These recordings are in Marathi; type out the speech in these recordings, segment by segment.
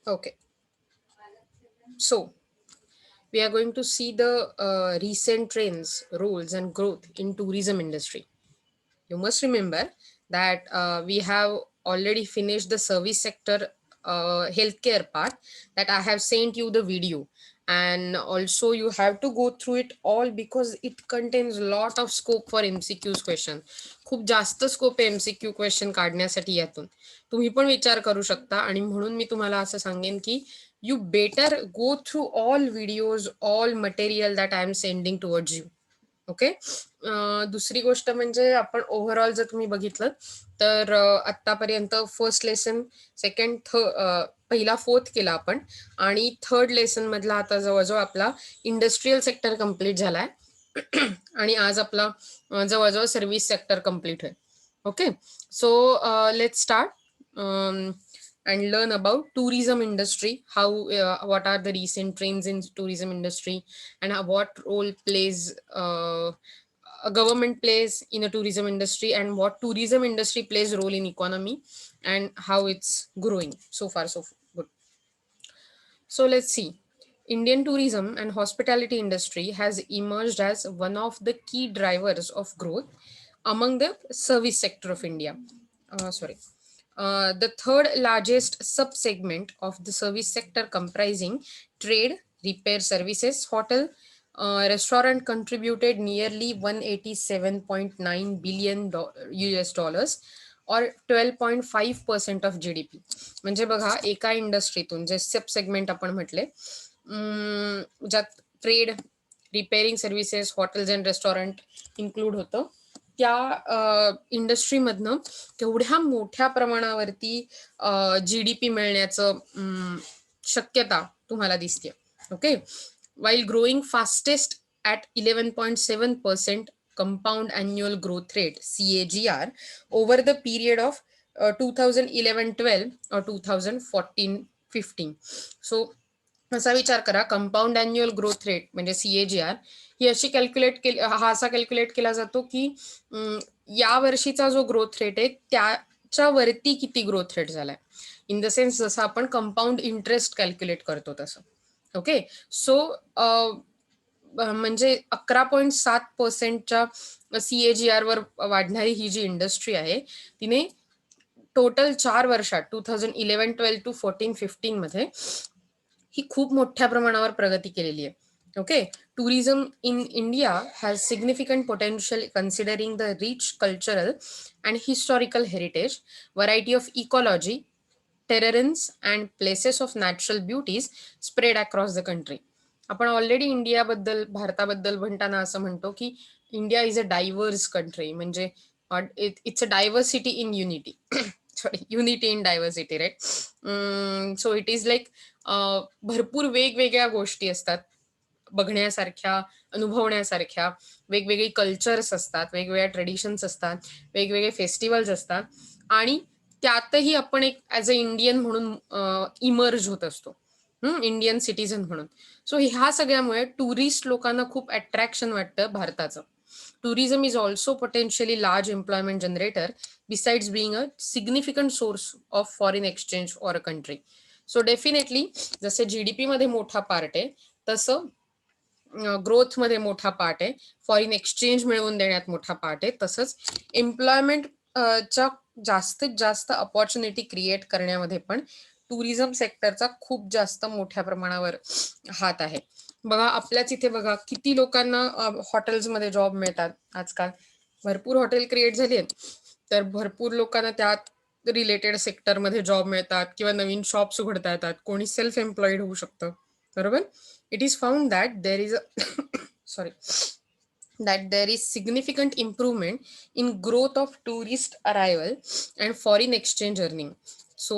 Okay, so we are going to see the recent trends, roles, and growth in tourism industry. You must remember that we have already finished the service sector healthcare part, that I have sent you the video, and also you have to go through it all because it contains lot of scope for MCQs question. खूप जास्त स्कोप आहे MCQ क्वेश्चन काढण्यासाठी यातून. तुम्ही पण विचार करू शकता आणि म्हणून मी तुम्हाला असं सांगेन की you better go through all videos, all material that I am sending towards you. Okay. दुसरी गोष्ट म्हणजे आपण ओव्हरऑल जर तुम्ही बघितलं तर आतापर्यंत फर्स्ट लेसन, सेकंड, पहिला फोर्थ केला आपण आणि थर्ड लेसन मधला आता जवळजवळ आपला इंडस्ट्रीयल सेक्टर कम्प्लीट झालाय आणि आज आपला जवळजवळ सर्व्हिस सेक्टर कम्प्लीट होईल. Okay, so let's start and learn about tourism industry, how what are the recent trends in tourism industry, and what role plays a government plays in a tourism industry, and what tourism industry plays role in economy, and how it's growing. So far so good. So let's see. Indian tourism and hospitality industry has emerged as one of the key drivers of growth among the service sector of India. Sorry. The third largest sub-segment of the service sector, comprising trade, repair services, hotel, restaurant, contributed nearly 187.9 billion US dollars or 12.5% of GDP. म्हणजे बघा, एका इंडस्ट्रीतून जे सब सेगमेंट आपण म्हटले, ज्यात trade, repairing services, hotels and restaurant include होतं, त्या इंडस्ट्रीमधनं केवढ्या मोठ्या प्रमाणावरती GDP मिळण्याचं शक्यता तुम्हाला दिसते. Okay, while growing fastest at 11.7% compound annual growth rate CAGR over the period of 2011-12 or 2014-15. So असा विचार करा, कंपाऊंड अॅन्युअल ग्रोथ रेट म्हणजे CAGR ही अशी कॅल्क्युलेट केली, हा असा कॅल्क्युलेट केला जातो की या वर्षीचा जो ग्रोथ रेट आहे त्याच्या वरती किती ग्रोथ रेट झालाय, इन द सेन्स जसं आपण कंपाऊंड इंटरेस्ट कॅल्क्युलेट करतो तसं. ओके, सो म्हणजे 11.7%च्या CAGR वर वाढणारी ही जी इंडस्ट्री आहे तिने टोटल 4 वर्षात 2011-12 to 14-15 मध्ये ही खूप मोठ्या प्रमाणावर प्रगती केलेली आहे. Okay, tourism in India has significant potential considering the rich cultural and historical heritage, variety of ecology, terrains and places of natural beauties spread across the country. आपण ऑलरेडी इंडियाबद्दल, भारताबद्दल म्हणताना असं म्हणतो की India is a diverse country, म्हणजे it's a diversity in unity. Sorry, unity in diversity, right? So it is like भरपूर वेगवेगळ्या गोष्टी असतात बघण्यासारख्या, अनुभवण्यासारख्या. वेगवेगळे कल्चर्स असतात, वेगवेगळ्या ट्रेडिशन्स असतात, वेगवेगळे फेस्टिवल्स असतात आणि त्यातही आपण एक ॲज अ इंडियन म्हणून इमर्ज होत असतो, इंडियन सिटीझन म्हणून. सो ह्या सगळ्यामुळे टुरिस्ट लोकांना खूप अट्रॅक्शन वाटतं भारताचं. Tourism is also potentially large employment generator besides being a significant source of foreign exchange for a country. So definitely जसे GDP मध्ये मोठा पार्ट आहे तसं ग्रोथ मध्ये मोठा पार्ट आहे, फॉरेन एक्सचेंज मिळवून देण्यात मोठा पार्ट आहे, तसंच एम्प्लॉयमेंट च्या जास्तीत जास्त अपॉर्च्युनिटी क्रिएट करण्यामध्ये पण टुरिझम सेक्टरचा खूप जास्त मोठ्या प्रमाणावर हात आहे. बघा, आपल्याच इथे बघा किती लोकांना हॉटेल्समध्ये जॉब मिळतात आजकाल. भरपूर हॉटेल क्रिएट झाली आहेत, तर भरपूर लोकांना त्यात रिलेटेड सेक्टरमध्ये जॉब मिळतात किंवा नवीन शॉप्स उघडता येतात, कोणी सेल्फ एम्प्लॉईड होऊ शकतं, बरोबर. It is found that there is a sorry, that there is significant improvement in growth of tourist arrival and foreign exchange earning. So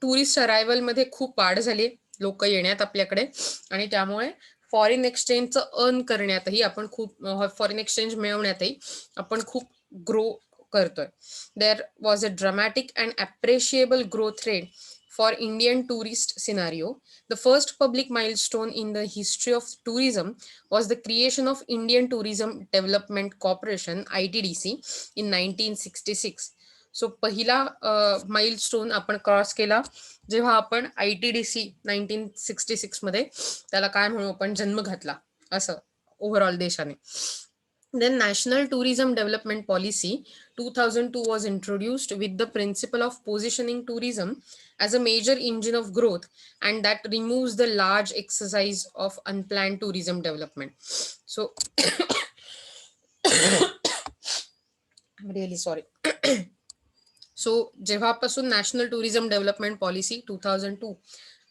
tourist arrival मध्ये खूप वाढ झाली, लोक येण्यात आपल्याकडे, आणि त्यामुळे फॉरेन एक्सचेंजचं अर्न करण्यातही आपण खूप, फॉरेन एक्सचेंज मिळवण्यातही आपण खूप ग्रो करतोय. There was a dramatic and appreciable growth rate for Indian tourist scenario. The first public milestone in the history of tourism was the creation of Indian Tourism Development Corporation, ITDC, in 1966. So पहिला माइलस्टोन आपण क्रॉस केला जेव्हा आपण ITDC 1966 मध्ये त्याला काय म्हणू आपण जन्म घातला असं ओव्हरऑल देशाने. Then National Tourism Development Policy 2002 was introduced with the principle of positioning tourism as a major engine of growth, and that removes the large exercise of unplanned tourism development. So I'm really sorry. So जेव्हापासून नॅशनल टुरिझम डेव्हलपमेंट पॉलिसी 2002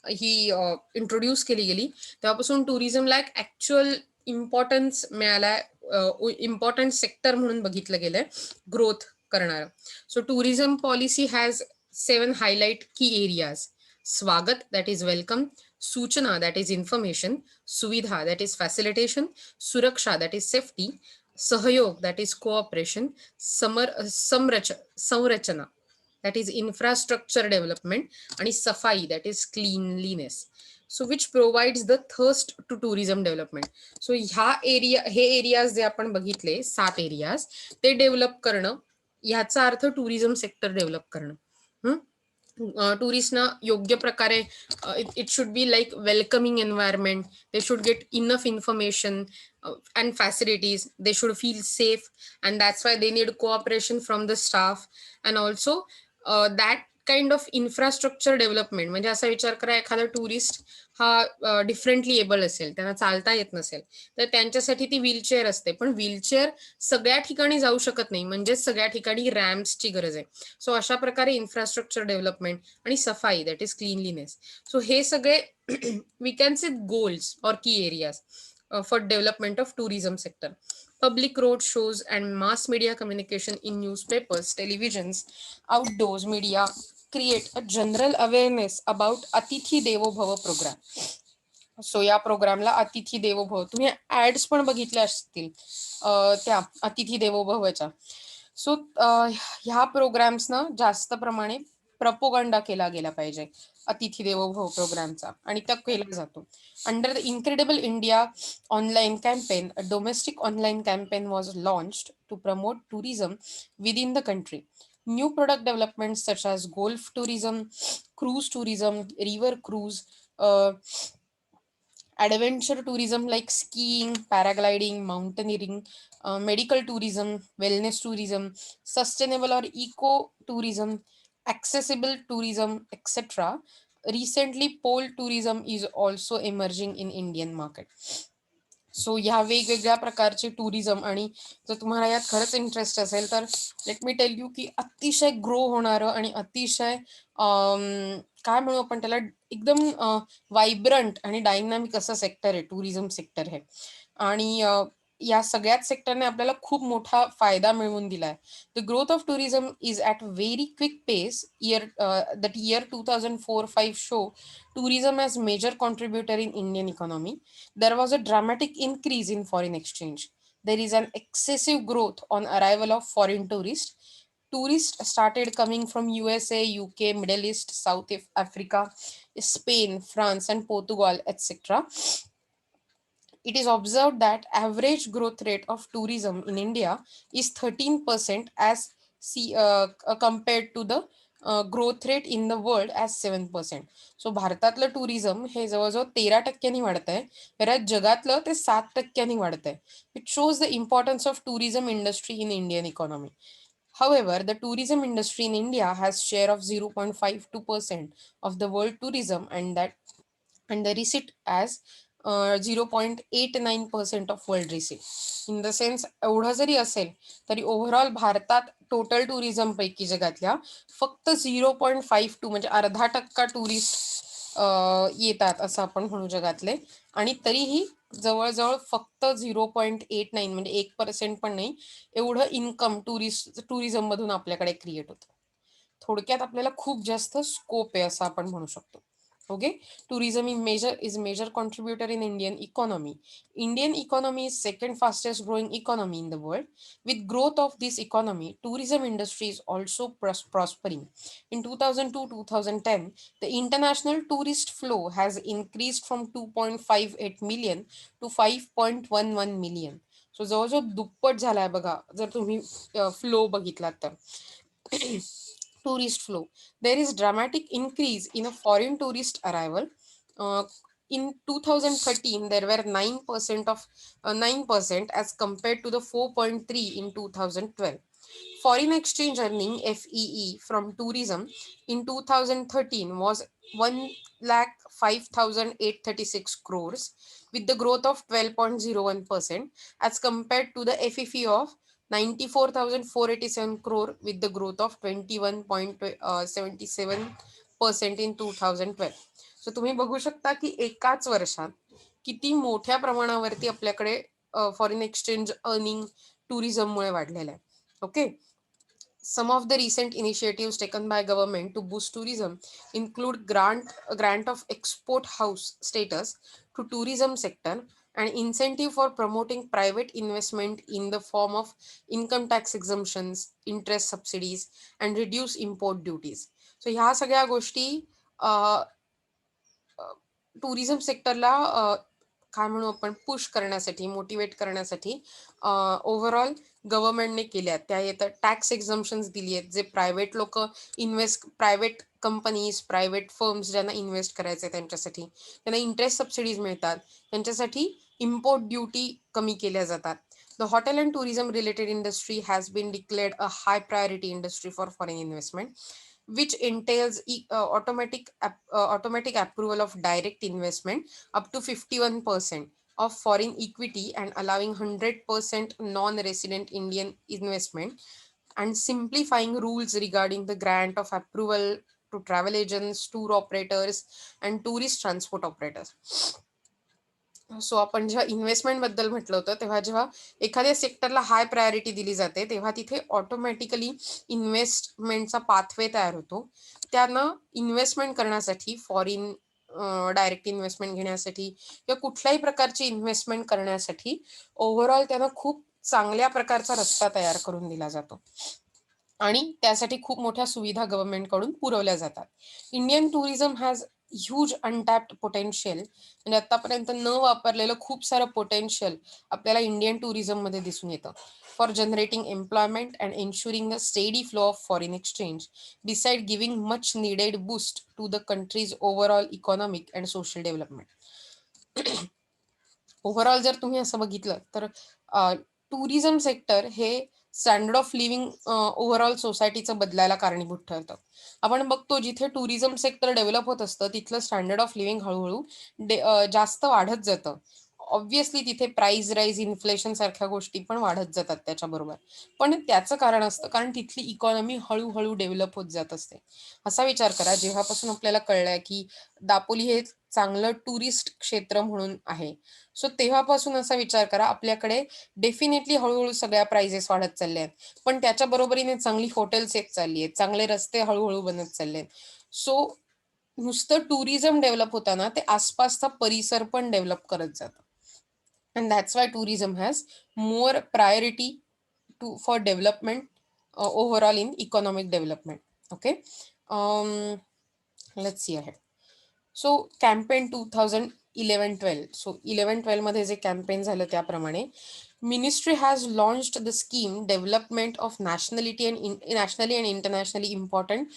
ही इंट्रोड्यूस केली गेली तेव्हापासून टुरिझमला एक ऍक्च्युअल इम्पॉर्टन्स मिळालाय, इम्पॉर्टंट सेक्टर म्हणून बघितलं गेलंय ग्रोथ करणारं. So tourism policy has 7 highlight की एरियाज. स्वागत, दॅट इज वेलकम. सूचना, दॅट इज इन्फॉर्मेशन. सुविधा, दॅट इज फॅसिलिटेशन. सुरक्षा, दॅट इज सेफ्टी. सहयोग, दॅट इज कोऑपरेशन. संरचना, that is infrastructure development, आणि सफाई, that is cleanliness. So which provides the thirst to tourism development. So हे एरियाज जे आपण बघितले 7 एरियाज ते डेव्हलप करणं ह्याचा अर्थ टुरिझम सेक्टर डेव्हलप करणं. टुरिस्टना योग्य प्रकारे it should be like welcoming environment, they should get enough information and facilities, they should feel safe, and that's why they need cooperation from the staff. And also that kind of infrastructure development, म्हणजे असा विचार करा एखादा टुरिस्ट हा डिफरंटली एबल असेल, त्यांना चालता येत नसेल, तर त्यांच्यासाठी ती व्हीलचेअर असते. पण व्हीलचेअर सगळ्या ठिकाणी जाऊ शकत नाही, म्हणजेच सगळ्या ठिकाणी रॅम्प्सची गरज आहे. सो अशा प्रकारे इन्फ्रास्ट्रक्चर डेव्हलपमेंट आणि सफाई, दॅट इज क्लीनलीनेस. सो हे सगळे वी कॅन से गोल्स और की areas for development of tourism sector. Public road shows and mass media communication in newspapers, televisions, outdoors media create a general awareness about Atithi Devo Bhava program. So या प्रोग्रामला अतिथी देवो भव, तुम्ही ऍड्स पण बघितल्या असतील त्या अतिथी देवो भवच्या. सो ह्या प्रोग्राम्सना जास्त प्रमाणे प्रपोगंडा केला गेला पाहिजे अतिथी देवो भव प्रोग्रामचा, आणि त्या केला जातो. Under the incredible India online campaign, a domestic online campaign was launched to promote tourism within the country. New product developments such as golf tourism, cruise tourism, river cruise, adventure tourism like skiing, paragliding, mountaineering, medical tourism, wellness tourism, sustainable or eco tourism, accessible tourism, etc. Recently, pole tourism is also emerging in Indian market. So ह्या वेगवेगळ्या प्रकारचे टुरिझम, आणि जर तुम्हाला यात खरंच इंटरेस्ट असेल तर लेट मी टेल यू की अतिशय ग्रो होणारं आणि अतिशय काय म्हणू आपण त्याला एकदम वायब्रंट आणि डायनामिक असं सेक्टर आहे टुरिझम सेक्टर हे. आणि या सगळ्याच सेक्टरने आपल्याला खूप मोठा फायदा मिळवून दिलाय. The growth of tourism is at very quick pace. Year 2004-5 show tourism as major contributor in Indian economy. There was a dramatic increase in foreign exchange. There is an excessive growth on arrival of foreign tourists. Tourists started coming from USA, UK, Middle East, South Africa, Spain, France, and Portugal, etc. It is observed that average growth rate of tourism in India is 13% as compared to the growth rate in the world as 7%. So भारतातलं टुरिझम हे जवळजवळ 13% वाढत आहे, तर जगातलं ते 7% वाढत आहे. It shows the importance of tourism industry in Indian economy. However, the tourism industry in India has share of 0.52% of the world tourism, and the receipt as 0.89% of world receipt. In the sense एवढं जरी असेल तरी ओव्हरऑल भारतात टोटल टुरिझम पैकी जगातल्या फक्त 0.52 म्हणजे 0.5% टुरिस्ट येतात असं आपण म्हणू जगातले, आणि तरीही जवळजवळ फक्त 0.89 म्हणजे 1% पण नाही एवढं इन्कम टुरिझम मधून आपल्याकडे क्रिएट होतं. थोडक्यात आपल्याला खूप जास्त स्कोप आहे असं आपण म्हणू शकतो. Okay, tourism is major contributor in Indian economy. Indian economy is second fastest growing economy in the world. With growth of this economy, tourism industry is also prospering. In 2002-2010, the international tourist flow has increased from 2.58 million to 5.11 million. So जवळजवळ दुप्पट झालाय बघा जर तुम्ही फ्लो बघितलात तर. tourist flow. There is dramatic increase in a foreign tourist arrival. Uh, in 2013, there were 9% of 9% as compared to the 4.3 in 2012. Foreign exchange earning FEE from tourism in 2013 was 1 lakh 5,836 crores with the growth of 12.01% as compared to the FEE of 94,487 crore with the growth of 21.77% in 2012. So तुम्ही बघू शकता की एकाच वर्षात किती मोठ्या प्रमाणावरती आपल्याकडे फॉरेन एक्सचेंज अर्निंग टुरिझममुळे वाढलेलं आहे. Okay. Some of the recent initiatives taken by government to boost tourism include grant of export house status to tourism sector and incentive for promoting private investment in the form of income tax exemptions, interest subsidies, and reduce import duties. So ह्या सगळ्या गोष्टी टुरिझम सेक्टरला काय म्हणू आपण पुश करण्यासाठी मोटिवेट करण्यासाठी ओव्हरऑल गव्हर्नमेंटने केल्या. त्या येतात टॅक्स एक्झम्पन्स दिली आहेत जे प्रायव्हेट लोक प्रायव्हेट कंपनीज प्रायव्हेट फर्म्स ज्यांना इन्व्हेस्ट करायचे त्यांच्यासाठी त्यांना इंटरेस्ट सबसिडीज मिळतात. त्यांच्यासाठी इम्पोर्ट ड्युटी कमी केल्या जातात. The hotel and tourism related industry has been declared a high priority industry for foreign investment which entails automatic approval of direct investment up to 51% of foreign equity and allowing 100% non-resident Indian investment and simplifying rules regarding the grant of approval to travel agents, tour operators, and tourist transport operators. So आपण जेव्हा इन्व्हेस्टमेंट बद्दल म्हटलं होतं तेव्हा जेव्हा एखाद्या सेक्टरला हाय प्रायोरिटी दिली जाते तेव्हा तिथे ऑटोमॅटिकली इन्व्हेस्टमेंटचा पाथवे तयार होतो. त्यांना इन्व्हेस्टमेंट करण्यासाठी फॉरेन डायरेक्ट इन्व्हेस्टमेंट घेण्यासाठी किंवा कुठल्याही प्रकारची इन्व्हेस्टमेंट करण्यासाठी ओव्हरऑल त्यांना खूप चांगल्या प्रकारचा रस्ता तयार करून दिला जातो आणि त्यासाठी खूप मोठ्या सुविधा गव्हर्नमेंटकडून पुरवल्या जातात. Indian tourism has huge untapped potential म्हणजे आतापर्यंत न वापरलेलं खूप सारं पोटेन्शियल आपल्याला इंडियन टुरिझममध्ये दिसून येतं for generating employment and ensuring a steady flow of foreign exchange beside giving much needed boost to the country's overall economic and social development. Overall जर तुम्ही असं बघितलं तर टुरिझम सेक्टर हे स्टँडर्ड ऑफ लिव्हिंग ओव्हरऑल सोसायटीचं बदलायला कारणीभूत ठरतं. आपण बघतो जिथे टुरिझम सेक्टर डेव्हलप होत असतं तिथलं स्टँडर्ड ऑफ लिव्हिंग हळूहळू जास्त वाढत जातं. ऑब्व्हियसली तिथे प्राइस राईज इन्फ्लेशन सारख्या गोष्टी पण वाढत जातात त्याच्याबरोबर. पण त्याचं कारण असतं कारण तिथली इकॉनॉमी हळूहळू डेव्हलप होत जात असते. असा विचार करा जेव्हापासून आपल्याला कळलंय की दापोली हे चांगलं टुरिस्ट क्षेत्र म्हणून आहे. सो तेव्हापासून असा विचार करा आपल्याकडे डेफिनेटली हळूहळू सगळ्या प्राइजेस वाढत चालल्या आहेत. पण त्याच्या बरोबरीने चांगली हॉटेल्स येत चालली आहेत, चांगले रस्ते हळूहळू बनत चालले आहेत. सो नुसतं टुरिझम डेव्हलप होताना ते आसपासचा परिसर पण डेव्हलप करत जातं. And that's why tourism has more priority for development overall in economic development. Okay. Let's C ahead. So campaign 2011-12. So 11-12 मध्ये जे कॅम्पेन झालं त्याप्रमाणे ministry has launched the scheme development of nationality and nationally and internationally important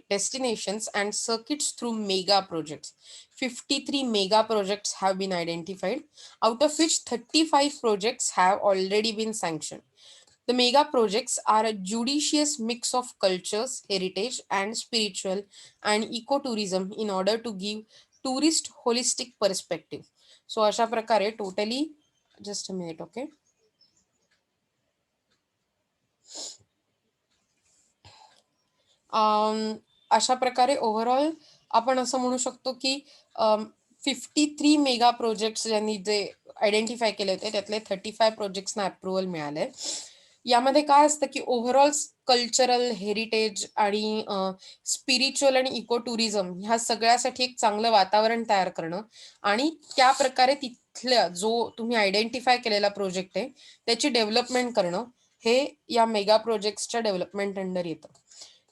destinations and circuits through mega projects. 53 mega projects have been identified, out of which 35 projects have already been sanctioned. The mega projects are a judicious mix of cultures, heritage, and spiritual and ecotourism in order to give tourist holistic perspective. So अशा प्रकारे totally just a minute, okay. अशा प्रकारे ओव्हरऑल आपण असं म्हणू शकतो की 53 मेगा प्रोजेक्ट्स ज्यांनी जे आयडेंटिफाय केले होते त्यातले 35 प्रोजेक्ट्सना अप्रुव्हल मिळालंय. यामध्ये काय असतं की ओव्हरऑल कल्चरल हेरिटेज आणि स्पिरिच्युअल आणि इको टुरिझम ह्या सगळ्यासाठी एक चांगलं वातावरण तयार करणं आणि त्या प्रकारे तिथल्या जो तुम्ही आयडेंटिफाय केलेला प्रोजेक्ट आहे त्याची डेव्हलपमेंट करणं हे या मेगा प्रोजेक्ट्सच्या डेव्हलपमेंट अंडर येतं.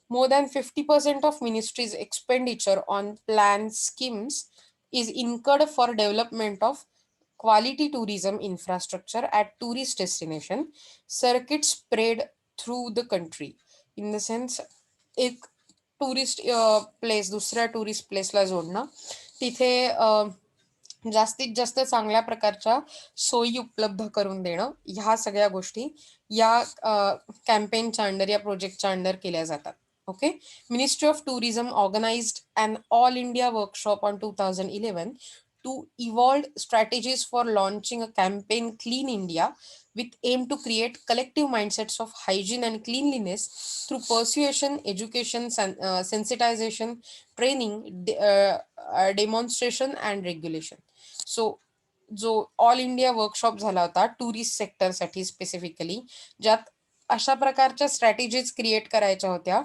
More than 50% of ministry's expenditure on plan schemes is incurred for development of quality tourism infrastructure at tourist destination circuits spread through the country. In the sense एक टुरिस्ट प्लेस दुसऱ्या टुरिस्ट प्लेसला जोडणं, तिथे जास्तीत जास्त चांगल्या प्रकारच्या सोयी उपलब्ध करून देणं, ह्या सगळ्या गोष्टी या कॅम्पेनच्या अंडर, या प्रोजेक्टच्या अंडर केल्या जातात. Okay. Ministry of Tourism organized an all India workshop on 2011 to evolve strategies for launching a campaign Clean India with aim to create collective mindsets of hygiene and cleanliness through persuasion, education, sensitization, training, demonstration and regulation. So जो ऑल इंडिया वर्कशॉप झाला होता टुरिस्ट सेक्टरसाठी स्पेसिफिकली, ज्यात अशा प्रकारच्या स्ट्रॅटेजीज क्रिएट करायच्या होत्या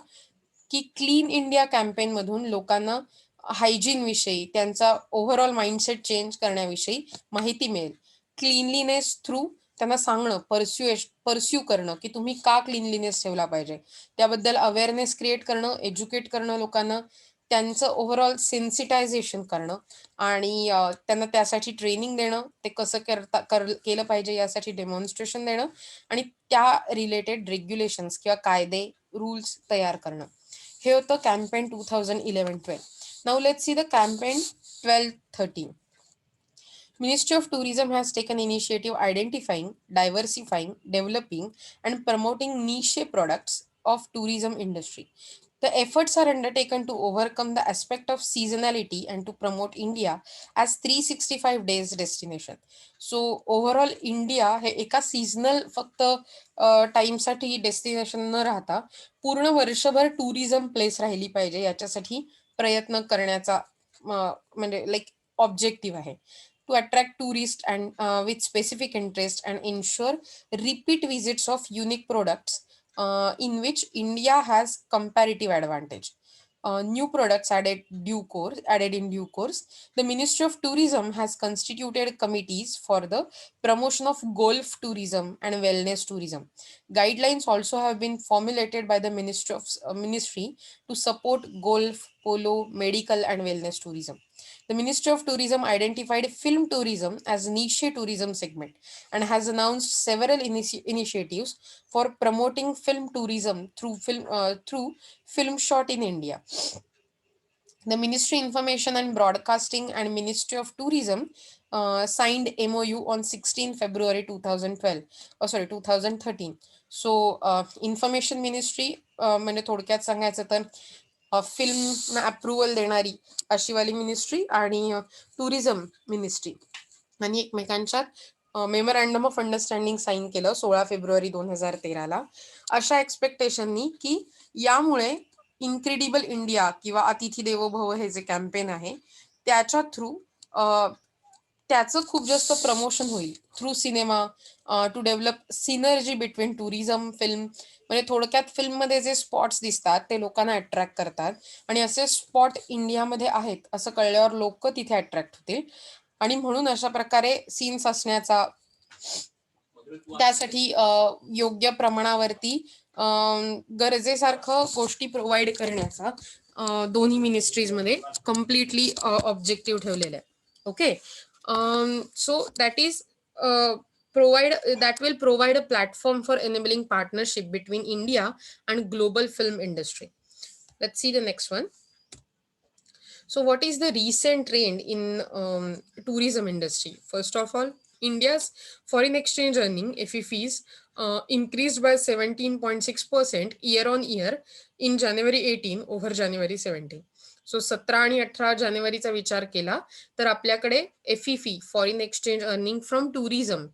की क्लीन इंडिया कॅम्पेन मधून लोकांना हायजीन विषयी, त्यांचा ओव्हरऑल माइंडसेट चेंज करण्याविषयी माहिती मिळेल. क्लीनलीनेस थ्रू त्यांना सांगणं, परस्यू करणं की तुम्ही का क्लीनलीनेस ठेवला पाहिजे, त्याबद्दल अवेअरनेस क्रिएट करणं, एज्युकेट करणं लोकांना, त्यांचं ओव्हरऑल सेन्सिटायझेशन करणं आणि त्यांना त्यासाठी ट्रेनिंग देणं, ते कसं केलं पाहिजे यासाठी डेमॉन्स्ट्रेशन देणं आणि त्या रिलेटेड रेग्युलेशन्स किंवा कायदे, रूल्स तयार करणं. हे होतं campaign 2011-12. Now let's see the campaign 12-13. Ministry of Tourism has taken initiative identifying, diversifying, developing, and promoting niche products of tourism industry. The efforts are undertaken to overcome the aspect of seasonality and to promote India as 365 days destination. So overall India हे एका सीझनल फक्त टाइमसाठी डेस्टिनेशन न राहता पूर्ण वर्षभर टुरिझम प्लेस राहिली पाहिजे, याच्यासाठी प्रयत्न करण्याचा म्हणजे लाईक ऑब्जेक्टिव्ह आहे. To attract tourists and with specific interest and ensure repeat visits of unique products in which India has comparative advantage. New products added in due course. The Ministry of Tourism has constituted committees for the promotion of golf tourism and wellness tourism. Guidelines also have been formulated by the ministry to support golf, polo, medical, and wellness tourism. The Ministry of Tourism identified film tourism as niche tourism segment and has announced several initiatives for promoting film tourism through film shot in India. The Ministry Information and Broadcasting and Ministry of Tourism signed MOU on 16 February 2012. 2013. So Information Ministry म्हणजे थोडक्यात सांगायचं तर फिल्म अप्रुव्हल देणारी अशीवाली मिनिस्ट्री आणि टुरिझम मिनिस्ट्री आणि एकमेकांच्यात मेमोरँडम ऑफ अंडरस्टँडिंग साईन केलं 16 फेब्रुवारी 2013ला, अशा एक्सपेक्टेशननी की यामुळे इनक्रेडिबल इंडिया किंवा अतिथी देवो भव हे जे कॅम्पेन आहे त्याच्या थ्रू त्याचं खूप जास्त प्रमोशन होईल through cinema, to develop synergy between tourism, film. म्हणजे थोडक्यात फिल्ममध्ये जे स्पॉट्स दिसतात ते लोकांना अट्रॅक्ट करतात आणि असे स्पॉट इंडियामध्ये आहेत असं कळल्यावर लोक तिथे अट्रॅक्ट होतील आणि म्हणून अशा प्रकारे सीन्स असण्याचा, त्यासाठी योग्य प्रमाणावरती गरजेसारखं गोष्टी प्रोव्हाइड करण्याचा दोन्ही मिनिस्ट्रीजमध्ये कम्प्लिटली ऑब्जेक्टिव्ह ठेवलेलं आहे. Okay. So that will provide a platform for enabling partnership between India and global film industry. Let's see the next one. So what is the recent trend in tourism industry? First of all, India's foreign exchange earning FEFs increased by 17.6% year on year in January 18 over January 17. So 17 आणि 18 जानेवारीचा विचार केला तर आपल्याकडे FEF foreign exchange earning from tourism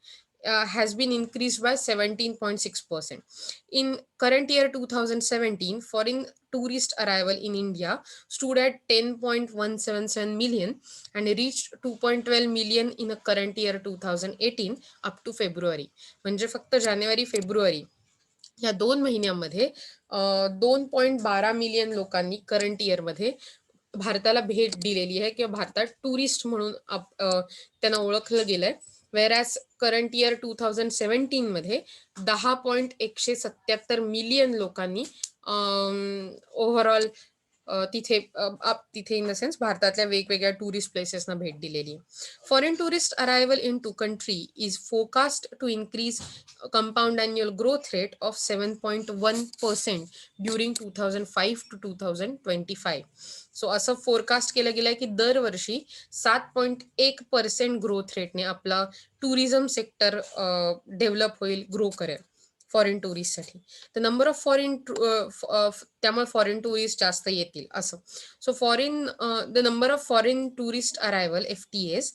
has been increased by 17.6%. In current year 2017, foreign tourist arrival in India stood at 10.177 million and reached 2.12 million in a current year 2018 up to February. म्हणजे फक्त जानेवारी फेब्रुवारी या 2 महिन्यांमध्ये 2.12 मिलियन लोकांनी करंट इयरमध्ये भारताला भेट दिलेली आहे किंवा भारतात टुरिस्ट म्हणून त्यांना ओळखलं गेलंय. वेरॅज करंट इयर 2017 मध्ये 10.177 मिलियन लोकांनी ओव्हरऑल तिथे इन द सेन्स भारतातल्या वेगवेगळ्या टुरिस्ट प्लेसेसना भेट दिलेली आहे. Foreign tourist arrival into country is forecast to increase compound annual growth rate of 7.1% during 2005 to 2025. So असं फोरकास्ट केलं गेलं आहे की दरवर्षी 7.1% ग्रोथ रेटने आपला टुरिझम सेक्टर डेव्हलप होईल, ग्रो करेल फॉरेन टुरिस्टसाठी. तर नंबर ऑफ त्यामुळे फॉरेन टुरिस्ट जास्त येतील असं. So the number of foreign tourist arrival FTAs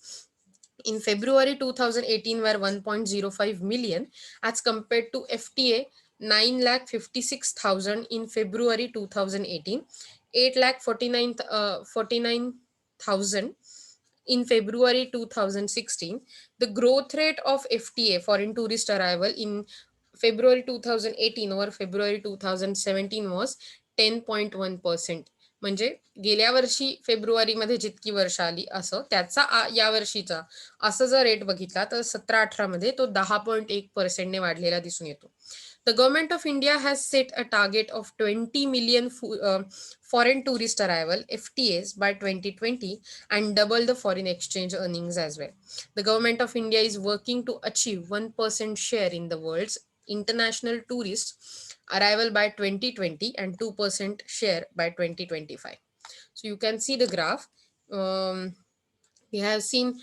in February 2018 were 1.05 million as compared to FTA 9,56,000 in February 2018, 8,49,000 in February 2016. The growth rate of FTA, foreign tourist arrival, in February 2018 over February 2017 was 10.1%. म्हणजे गेल्या वर्षी फेब्रुवारीमध्ये जितकी वर्ष आली असं त्याचा या वर्षीचा असं जर रेट बघितला तर 17-18 मध्ये तो 10.1%ने वाढलेला दिसून येतो. The government of India has set a target of 20 million foreign tourist arrival FTAs by 2020 and double the foreign exchange earnings as well. The government of India is working to achieve 1% share in the world's international tourists arrival by 2020 and 2% share by 2025. So you can see the graph. We have seen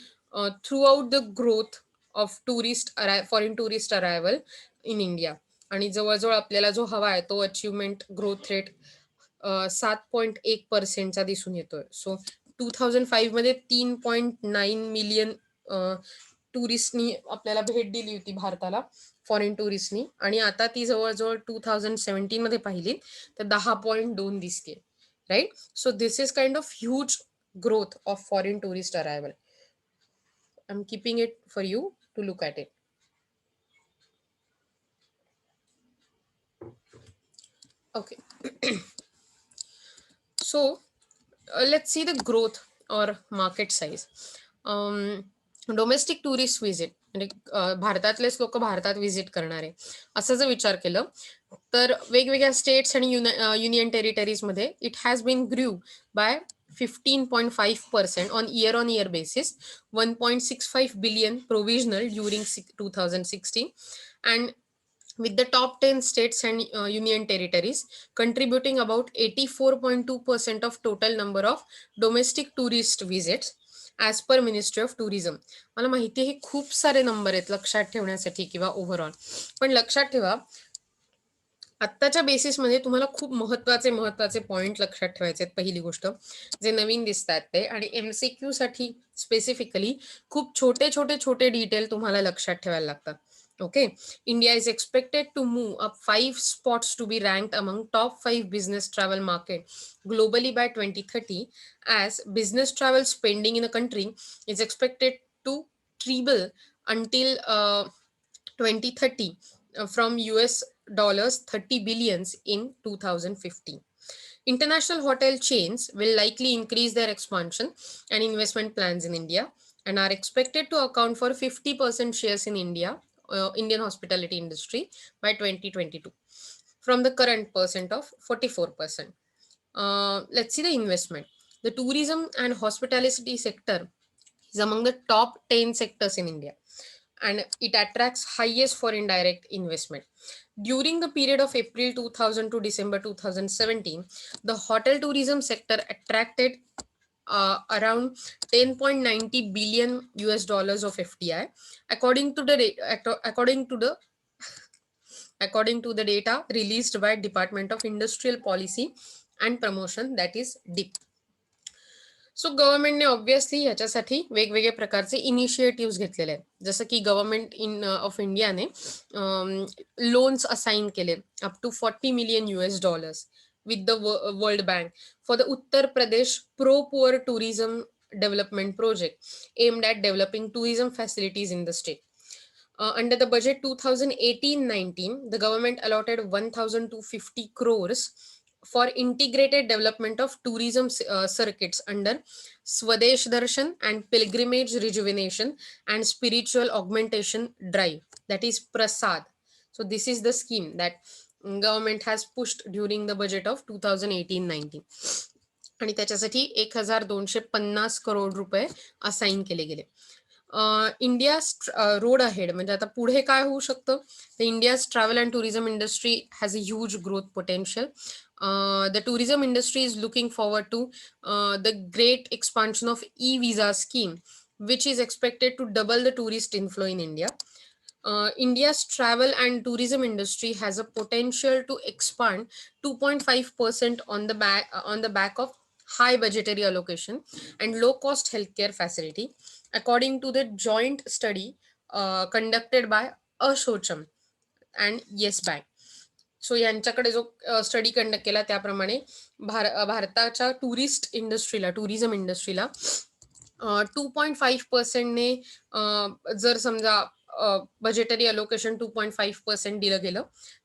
throughout the growth of foreign tourist arrival in India. आणि जवळजवळ आपल्याला जो हवा आहे तो अचिव्हमेंट ग्रोथ रेट 7.1%चा दिसून येतोय. सो 2005 मध्ये 3.9 मिलियन टुरिस्टनी आपल्याला भेट दिली होती भारताला, फॉरेन टुरिस्टनी. आणि आता ती जवळजवळ 2017 मध्ये पाहिली तर 10.2 दिसते, right. So this is kind of huge growth of foreign tourist arrival. I'm keeping it for you to look at it. Okay. So let's see the growth or market size. Domestic tourist visit म्हणजे भारतातलेच लोक भारतात व्हिजिट करणारे असं जर विचार केलं तर वेगवेगळ्या स्टेट्स आणि युनियन टेरिटरीजमध्ये it has been grew by 15.5% on year basis, 1.65 billion provisional during 2016, and with the top 10 states and union territories contributing about 84.2% of total number of domestic tourist visits as per Ministry of Tourism. मला माहिती आहे हे खूप सारे नंबर आहेत लक्षात ठेवण्यासाठी किंवा ओव्हरऑल, पण लक्षात ठेवा आत्ताच्या बेसिसमध्ये तुम्हाला खूप महत्वाचे पॉइंट लक्षात ठेवायचे आहेत. पहिली गोष्ट जे नवीन दिसतात ते, आणि MCQ साठी स्पेसिफिकली खूप छोटे डिटेल तुम्हाला लक्षात ठेवायला लागतात. Okay. India is expected to move up 5 spots to be ranked among top 5 business travel market globally by 2030, as business travel spending in the country is expected to triple until 2030 from US dollars 30 billions in 2015. International hotel chains will likely increase their expansion and investment plans in India and are expected to account for 50% shares in Indian hospitality industry by 2022 from the current percent of 44%. Let's see the investment. The tourism and hospitality sector is among the top 10 sectors in India, and it attracts highest foreign direct investment. During the period of April 2000 to December 2017, the hotel tourism sector attracted around 10.90 billion US dollars of FDI, according to the data released by Department of Industrial Policy and Promotion, that is DIP. So गव्हर्नमेंटने ऑब्व्हियसली ह्याच्यासाठी वेगवेगळे प्रकारचे इनिशिएटिव्ह घेतलेले आहेत. जसं की गव्हर्नमेंट ऑफ इंडियाने लोन्स असाइन केले up to 40 million US dollars with the world bank for the Uttar Pradesh pro poor tourism development project aimed at developing tourism facilities in the state. Under the budget 2018-19, the government allotted 1,250 crores for integrated development of tourism circuits under Swadesh Darshan and Pilgrimage Rejuvenation and Spiritual Augmentation Drive, that is Prasad. So this is the scheme that government has pushed during the budget of 2018-19. आणि त्याच्यासाठी 1250 करोड रुपये असाइन केले गेले. इंडिया रोड अहेड म्हणजे आता पुढे काय होऊ शकतं, तर India's travel and tourism industry has a huge growth potential. The tourism industry is looking forward to the great expansion of e-visa scheme, which is expected to double the tourist inflow in India. India's travel and tourism industry has a potential to expand 2.5% on the back of high budgetary allocation and low cost healthcare facility, according to the joint study conducted by Ashocham and Yes Bank. So यांच्याकडे जो स्टडी कंडक्ट केला त्याप्रमाणे भारताच्या टुरिझम इंडस्ट्रीला 2.5%ने जर समजा बजेटरी अलोकेशन 2.5% दिलं गेलं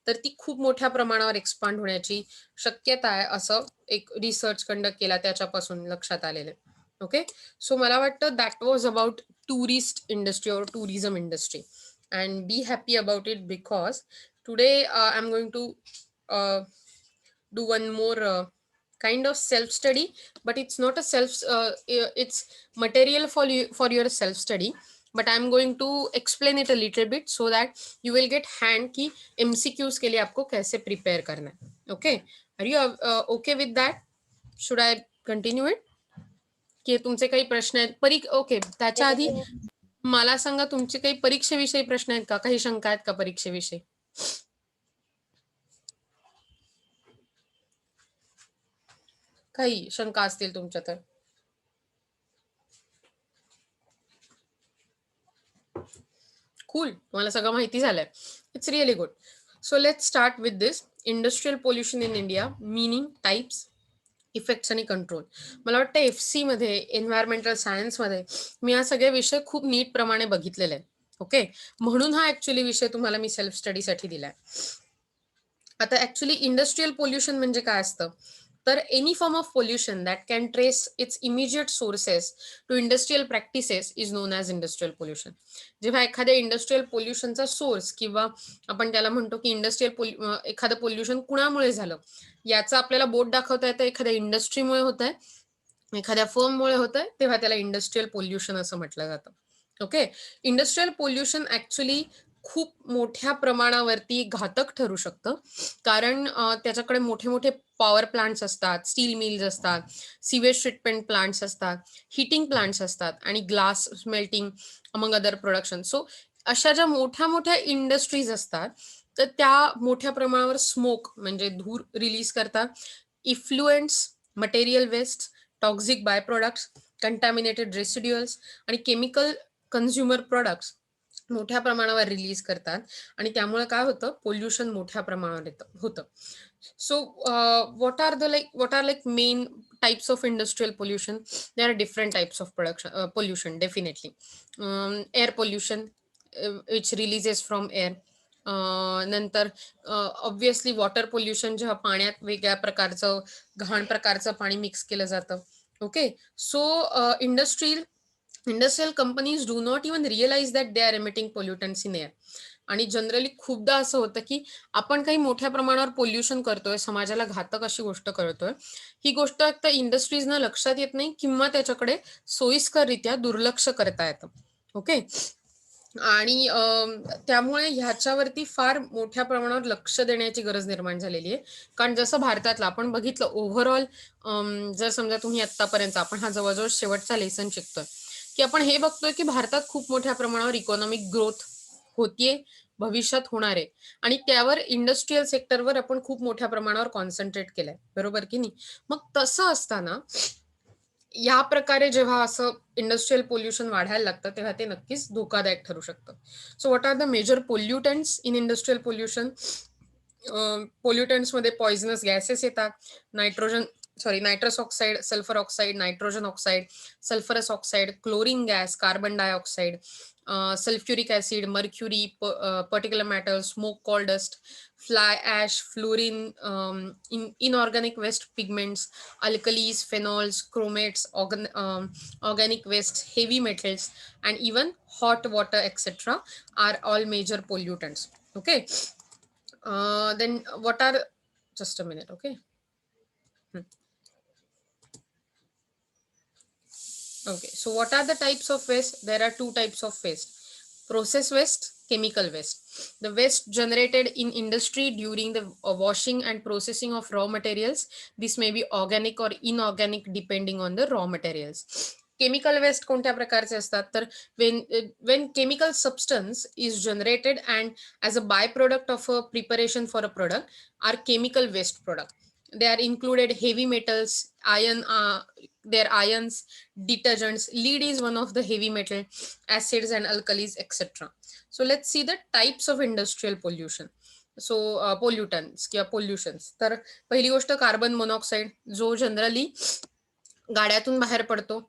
तर ती खूप मोठ्या प्रमाणावर एक्सपांड होण्याची शक्यता आहे, असं एक रिसर्च कंडक्ट केला त्याच्यापासून लक्षात आलेलं. ओके, सो मला वाटतं that was about tourist industry और tourism industry, and be happy about it because today I'm going to do one more kind of self study, but it's not a it's material for your self study, but I'm going to explain it a little bit so that you will get hand ki MCQs के लिए आपको कैसे prepare करना है. Okay, are you okay with that? Should I continue it? की तुमचे काही प्रश्न आहेत ओके, त्याच्या आधी मला सांगा तुमचे काही परीक्षेविषयी प्रश्न आहेत का, काही शंका आहेत का परीक्षेविषयी? काही शंका असतील तुमच्या तर. कूल, तुम्हाला सगळं माहिती झालंय. It's really good. So let's start with this industrial pollution in India, meaning, types, effects आणि कंट्रोल. मला वाटतं FC मध्ये, एन्व्हायरमेंटल सायन्समध्ये मी हा सगळे विषय खूप नीट प्रमाणे बघितलेले आहेत. ओके, म्हणून हा ऍक्च्युली विषय तुम्हाला मी सेल्फ स्टडीसाठी दिलाय. आता ऍक्च्युली इंडस्ट्रियल पोल्युशन म्हणजे काय असतं, तर any form of pollution that can trace its immediate sources to industrial practices is known as industrial pollution. जेव्हा एखाद्या इंडस्ट्रियल पोल्युशनचा सोर्स किंवा आपण त्याला म्हणतो की एखादं पोल्युशन कुणामुळे झालं याचं आपल्याला बोट दाखवता येतं, एखाद्या इंडस्ट्रीमुळे होत आहे, एखाद्या फर्ममुळे होत आहे, तेव्हा त्याला इंडस्ट्रियल पोल्युशन असं म्हटलं जातं. ओके, इंडस्ट्रियल पोल्युशन ऍक्च्युली खूप मोठ्या प्रमाणावरती घातक ठरू शकतं, कारण त्याच्याकडे मोठे मोठे पॉवर प्लांट्स असतात, स्टील मिल्स असतात, सिवेज ट्रीटमेंट प्लांट्स असतात, हिटिंग प्लांट्स असतात आणि glass smelting among other production. So अशा ज्या मोठ्या मोठ्या इंडस्ट्रीज असतात तर त्या मोठ्या प्रमाणावर स्मोक म्हणजे धूर रिलीज करतात, effluents, material waste, toxic by products, contaminated residuals आणि केमिकल कन्झ्युमर प्रोडक्ट्स मोठ्या प्रमाणावर रिलीज करतात आणि त्यामुळे काय होतं, पोल्युशन मोठ्या प्रमाणावर होतं. So what are like main types of industrial pollution? There are different types of pollution, definitely. Air pollution, which releases from air. नंतर ऑब्व्हियसली वॉटर पोल्युशन, जेव्हा पाण्यात वेगळ्या प्रकारचं घाण प्रकारचं पाणी मिक्स केलं जातं. Okay, so industrial companies do not even realise that they are emitting pollutants in air. आणि जनरली खूपदा असं होतं की आपण काही मोठ्या प्रमाणावर पोल्युशन करतोय, समाजाला घातक अशी गोष्ट करतोय, ही गोष्ट एकतर इंडस्ट्रीजना लक्षात येत नाही किंवा त्याच्याकडे सोयीस्कररित्या दुर्लक्ष करता येतं. ओके, आणि त्यामुळे ह्याच्यावरती फार मोठ्या प्रमाणावर लक्ष देण्याची गरज निर्माण झालेली आहे. कारण जसं भारतातलं आपण बघितलं ओव्हरऑल, जर समजा तुम्ही आत्तापर्यंत, आपण हा जवळजवळ शेवटचा लेसन शिकतोय, की आपण हे बघतोय की भारतात खूप मोठ्या प्रमाणावर इकॉनॉमिक ग्रोथ होतीये, भविष्यात होणार आहे, आणि त्यावर इंडस्ट्रियल सेक्टरवर आपण खूप मोठ्या प्रमाणावर कॉन्सन्ट्रेट केलंय, बरोबर की नाही? मग तसं असताना या प्रकारे जेव्हा असं इंडस्ट्रियल पोल्युशन वाढायला लागतं तेव्हा ते नक्कीच धोकादायक ठरू शकतं. So what are the major pollutants in industrial pollution? पोल्युटंट्समध्ये पॉइझनस गॅसेस येतात, nitrous oxide, sulphur oxide, nitrogen oxide, sulphurous oxide, chlorine gas, carbon dioxide, sulphuric acid, mercury, particular matter, smoke, coal dust, fly ash, fluorine, inorganic waste, pigments, alkalis, phenols, chromates, organic waste, heavy metals, and even hot water, etc., are all major pollutants. Okay, then what are, just a minute, okay. Okay, so what are the types of waste? There are two types of waste: process waste, chemical waste. The waste generated in industry during the washing and processing of raw materials. This may be organic or inorganic depending on the raw materials. Chemical waste कोणत्या प्रकारचे असतात तर when chemical substance is generated and as a byproduct of a preparation for a product are chemical waste product. They are included heavy metals, their ions, detergents. Lead is one of the heavy metal, acids and alkalis, etc. So let's see the types of industrial pollution. So pollutants किंवा पोल्युशन्स. तर पहिली गोष्ट कार्बन मोनॉक्साईड, जो जनरली गाड्यातून बाहेर पडतो.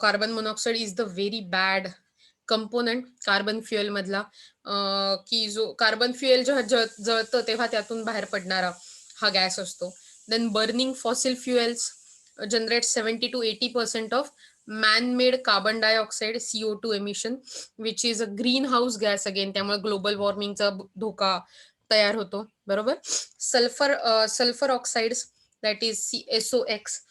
Carbon monoxide is the very bad component carbon fuel मधला, की जो कार्बन फ्युएल जेव्हा जळतं तेव्हा त्यातून बाहेर पडणारा हा गॅस असतो. Then burning fossil fuels generate 70 to 80% of man-made carbon dioxide CO2 emission, which is a greenhouse gas again. त्यामुळे ग्लोबल वॉर्मिंगचा धोका तयार होतो. बरोबर. Sulphur oxides, that is SOx.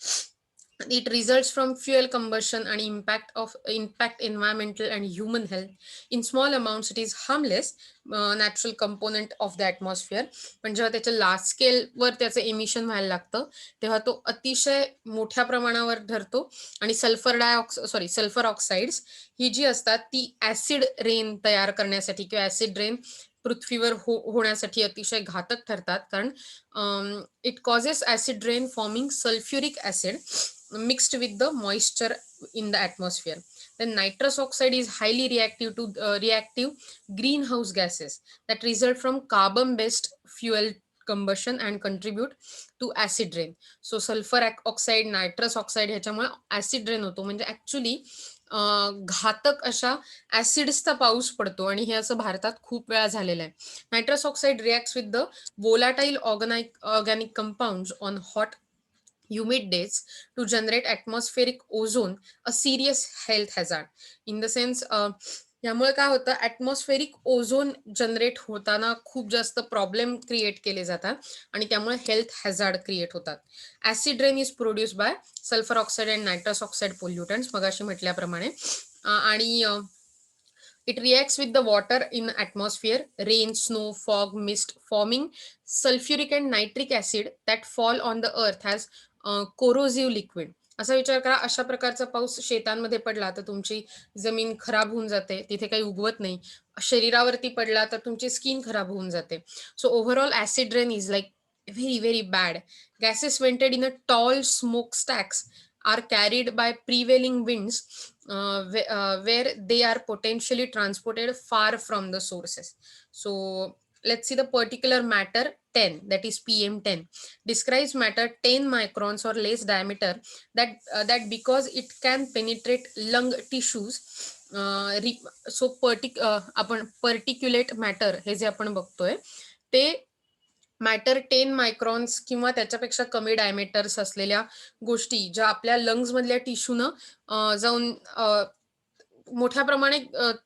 It results from fuel combustion and impact environmental and human health. In small amounts it is harmless, natural component of the atmosphere. पण जेव्हा त्याच्या लार्ज स्केल वर त्याचं एमिशन व्हायला लागतं तेव्हा तो अतिशय मोठ्या प्रमाणावर ठरतो. आणि सल्फर ऑक्साइड्स ही जी असतात ती ऍसिड रेन तयार करण्यासाठी किंवा ऍसिड रेन पृथ्वीवर होण्यासाठी अतिशय घातक ठरतात. कारण it causes acid rain forming sulphuric acid mixed with the moisture in the atmosphere. Then nitrous oxide is highly reactive greenhouse gases that result from carbon based fuel combustion and contribute to acid rain. So sulfur oxide, nitrous oxide ह्याच्यामुळे ऍसिड रेन होतो. म्हणजे ऍक्च्युली घातक अशा ऍसिड्सचा पाऊस पडतो आणि हे असं भारतात खूप वेळा झालेलं आहे. Nitrous oxide reacts with the volatile organic compounds on hot humid days to generate atmospheric ozone, a serious health hazard. In the sense, यामुळे काय होतं, ॲटमॉस्फेरिक ओझोन जनरेट होताना खूप जास्त प्रॉब्लेम क्रिएट केले जातात आणि त्यामुळे हेल्थ हॅझार्ड क्रिएट होतात. Acid rain is produce by sulphur oxide and nitrous oxide pollutants, मगाशी म्हटल्याप्रमाणे. आणि it reacts with the water in atmosphere, rain, snow, fog, mist, forming sulfuric and nitric acid that fall on the earth as corrosive liquid. असा विचार करा, अशा प्रकारचा पाऊस शेतांमध्ये पडला तर तुमची जमीन खराब होऊन जाते, तिथे काही उगवत नाही. शरीरावरती पडला तर तुमची स्किन खराब होऊन जाते. So overall acid rain is like very very bad. Gases vented in a tall smokestacks are carried by prevailing winds, where they are potentially transported far from the sources. So let's see the particular matter 10, that is PM10, describes matter 10 microns or less diameter that because it can penetrate lung tissues. So आपण पर्टिक्युलेट मॅटर हे जे आपण बघतोय ते मॅटर 10 मायक्रॉन्स किंवा त्याच्यापेक्षा कमी डायमेटर्स असलेल्या गोष्टी ज्या आपल्या लंग्स मधल्या टिश्यूनं जाऊन मोठ्या प्रमाणे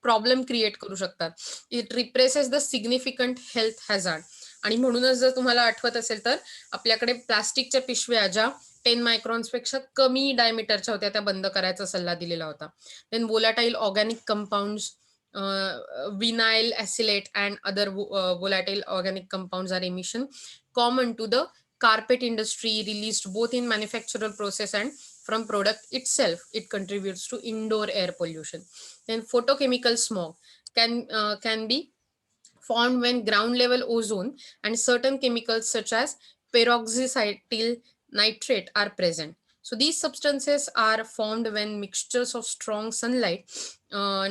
प्रॉब्लेम क्रिएट करू शकतात. It represses the significant health hazard. आणि म्हणूनच जर तुम्हाला आठवत असेल तर आपल्याकडे प्लास्टिकच्या पिशव्या ज्या 10 मायक्रॉन्स पेक्षा कमी डायमीटरच्या होत्या त्या बंद करायचा सल्ला दिलेला होता. Then volatile organic compounds, vinyl acylate and other volatile organic compounds are emission common to the carpet industry, released both in manufacturer process and from product itself. It contributes to indoor air pollution. Then photochemical smog can be formed when ground level ozone and certain chemicals such as peroxycytyl nitrate are present. So these substances are formed when mixtures of strong sunlight,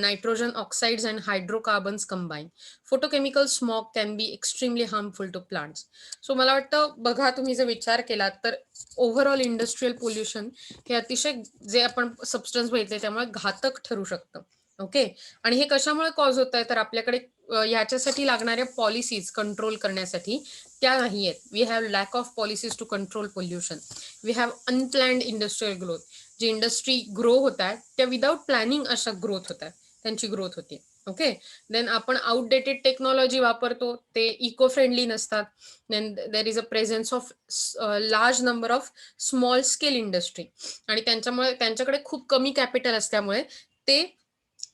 nitrogen oxides and hydrocarbons combine. Photochemical smog can be extremely harmful to plants. So मला वाटतं बघा, तुम्ही जर विचार केला तर ओव्हरऑल इंडस्ट्रियल पोल्युशन हे अतिशय जे आपण सबस्टन्स बघितले त्यामुळे घातक ठरू शकतं. ओके. आणि हे कशामुळे कॉज होत आहे तर आपल्याकडे ह्याच्यासाठी लागणाऱ्या पॉलिसीज कंट्रोल करण्यासाठी त्या नाही आहेत. We have lack of policies to control pollution. We have unplanned industrial growth. जी इंडस्ट्री ग्रो होत आहे त्या विदाउट प्लॅनिंग अशा ग्रोथ होत आहे, त्यांची ग्रोथ होते. ओके. देन आपण आउटडेटेड टेक्नॉलॉजी वापरतो, ते इको फ्रेंडली नसतात. Then there is a presence of large number of small scale industry, आणि त्यांच्यामुळे त्यांच्याकडे खूप कमी कॅपिटल असल्यामुळे ते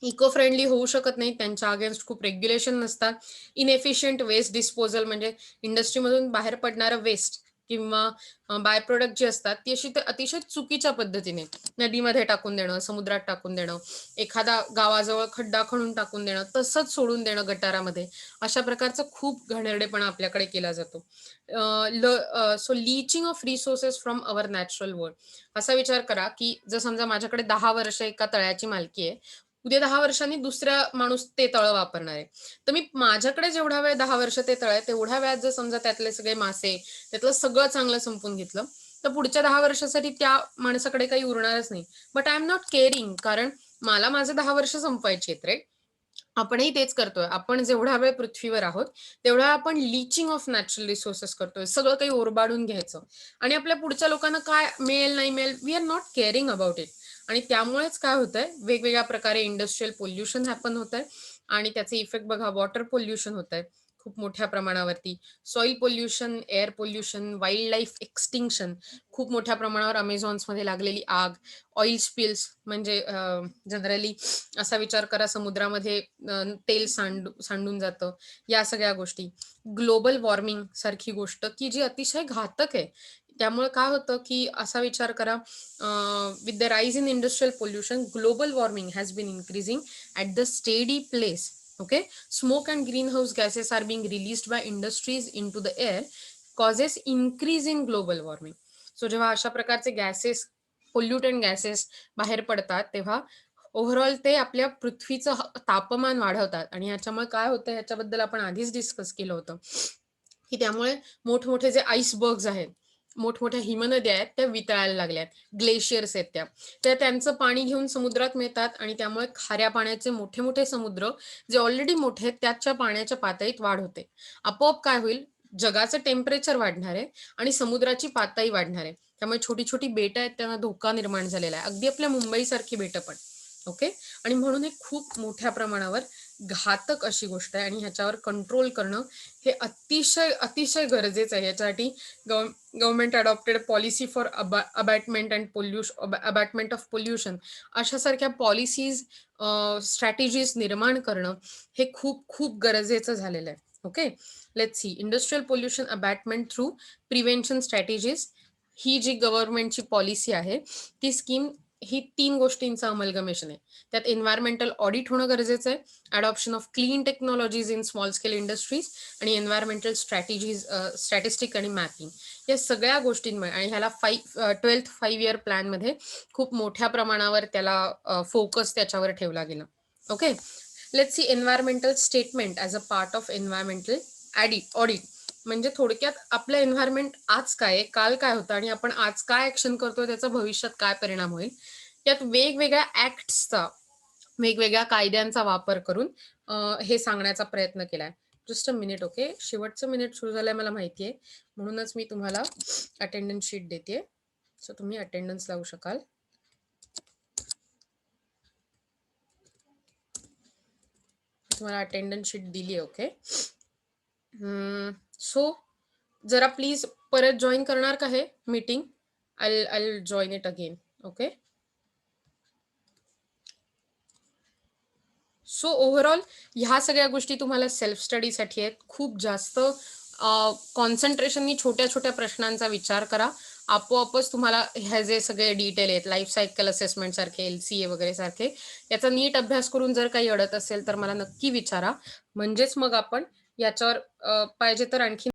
इको फ्रेंडली होऊ शकत नाही. त्यांच्या अगेन्स्ट खूप रेग्युलेशन नसतात. इनएफिशियंट वेस्ट डिस्पोजल, म्हणजे इंडस्ट्रीमधून बाहेर पडणारं वेस्ट किंवा बाय प्रोडक्ट जी असतात ती अशी अतिशय चुकीच्या पद्धतीने नदीमध्ये टाकून देणं, समुद्रात टाकून देणं, एखादा गावाजवळ खड्डा खणून टाकून देणं, तसंच सोडून देणं गटारामध्ये, अशा प्रकारचा खूप घाणेरडेपणा आपल्याकडे केला जातो. So leaching of resources from our natural world. असा विचार करा की जर समजा माझ्याकडे 10 वर्ष एका तळ्याची मालकी आहे, उद्या 10 वर्षांनी दुसऱ्या माणूस ते तळं वापरणार आहे. तर मी माझ्याकडे जेवढा वेळ 10 वर्ष ते तळ आहे तेवढ्या वेळात जर समजा त्यातले सगळे मासे, त्यातलं सगळं चांगलं संपून घेतलं, तर पुढच्या 10 वर्षासाठी त्या माणसाकडे काही उरणारच नाही. But I am not caring, कारण मला माझे 10 वर्ष संपवायचे आहेत, राईट? आपणही तेच करतोय. आपण जेवढा वेळ पृथ्वीवर आहोत, तेवढा आपण लीचिंग ऑफ नॅचरल रिसोर्सेस करतोय. सगळं काही ओरबाडून घ्यायचं. आणि आपल्या पुढच्या लोकांना काय मिळेल, नाही मिळेल, we are not caring about it. आणि त्यामुळेच काय होतंय, वेगवेगळ्या प्रकारे इंडस्ट्रियल पोल्युशन हॅपन होतंय, आणि त्याचे इफेक्ट बघा, वॉटर पोल्युशन होतंय खूप मोठ्या प्रमाणावरती, soil pollution, air pollution, wild life extinction, खूप मोठ्या प्रमाणावर अमेझॉन्समध्ये लागलेली आग, ऑइल स्पिल्स, म्हणजे जनरली असा विचार करा, समुद्रामध्ये तेल सांडून जातं. या सगळ्या गोष्टी, ग्लोबल वॉर्मिंग सारखी गोष्ट की जी अतिशय घातक आहे. त्यामुळे काय होतं की असा विचार करा, with the rise in industrial pollution, global warming has been increasing at the steady place. Okay. Smoke and green house gases are being released by industries into the air, causes increase in global warming. So जेव्हा अशा प्रकारचे गॅसेस, पोल्युटंट गॅसेस बाहेर पडतात, तेव्हा ओव्हरऑल ते आपल्या पृथ्वीचं तापमान वाढवतात. आणि ह्याच्यामुळे काय होतं, ह्याच्याबद्दल आपण आधीच डिस्कस केलं होतं, की त्यामुळे मोठमोठे जे आईसबर्ग्स आहेत, मोठमोठ्या हिमनद्या आहेत, त्या वितळायला लागल्यात. ग्लेशियर्स आहेत त्या त्यांचं पाणी घेऊन समुद्रात मिळतात, आणि त्यामुळे खाऱ्या पाण्याचे मोठे मोठे समुद्र, जे ऑलरेडी मोठे आहेत, त्याच्या पाण्याच्या पातळीत वाढ होते. आपोआप काय होईल, जगाचं टेम्परेचर वाढणार आहे आणि समुद्राची पातळी वाढणार आहे. त्यामुळे छोटी छोटी बेटं आहेत, त्यांना धोका निर्माण झालेला आहे, अगदी आपल्या मुंबईसारखी बेटं पण. ओके. आणि म्हणून हे खूप मोठ्या प्रमाणावर घातक अशी गोष्ट आहे, आणि ह्याच्यावर कंट्रोल करणं हे अतिशय अतिशय गरजेचं आहे. याच्यासाठी government adopted policy for abatement and abatement of pollution, अशासारख्या पॉलिसीज, स्ट्रॅटेजीज निर्माण करणं हे खूप खूप गरजेचं झालेलं आहे. Okay. Let's see, industrial pollution abatement through prevention strategies, ही जी गव्हर्नमेंटची पॉलिसी आहे, ती स्कीम ही 3 गोष्टींचं अमलगमेशन आहे. त्यात एन्व्हायरमेंटल ऑडिट होणं गरजेचं आहे, adoption of clean technologies in small scale industries, आणि एन्व्हायरमेंटल स्ट्रॅटेजीज, स्टॅटिस्टिक आणि मॅपिंग, या सगळ्या गोष्टींमुळे. आणि ह्याला 12th 5 इयर प्लॅनमध्ये खूप मोठ्या प्रमाणावर त्याला फोकस त्याच्यावर ठेवला गेला. Okay. Let's C, environmental statement as a part of environmental audit. म्हणजे थोडक्यात आपलं एन्व्हायरमेंट आज काय आहे, काल काय होतं, आणि आपण आज काय ऍक्शन करतोय, त्याचा भविष्यात काय परिणाम होईल, यात वेगवेगळ्या ऍक्ट्सचा, वेगवेगळ्या कायद्यांचा वापर करून हे सांगण्याचा प्रयत्न केलाय. Just a minute. ओके. शेवटचं मिनिट सुरू झालंय मला माहितीये, म्हणूनच मी तुम्हाला अटेंडन्स शीट देते. सो तुम्ही अटेंडन्स लावू शकाल. तुम्हाला अटेंडन्स शीट दिली आहे. ओके. सो जरा प्लीज परत जॉईन करणार का हे meeting? I join it again. Okay. So overall ह्या सगळ्या गोष्टी तुम्हाला सेल्फ स्टडीसाठी आहेत. खूप जास्त कॉन्सन्ट्रेशननी छोट्या छोट्या प्रश्नांचा विचार करा. आपोआपच तुम्हाला ह्या जे सगळे डिटेल आहेत, लाईफ सायकल असेसमेंट सारखे, LCA वगैरे सारखे, याचा नीट अभ्यास करून जर काही अडत असेल तर मला नक्की विचारा. म्हणजेच मग आपण याच्यावर पाहिजे तर आणखी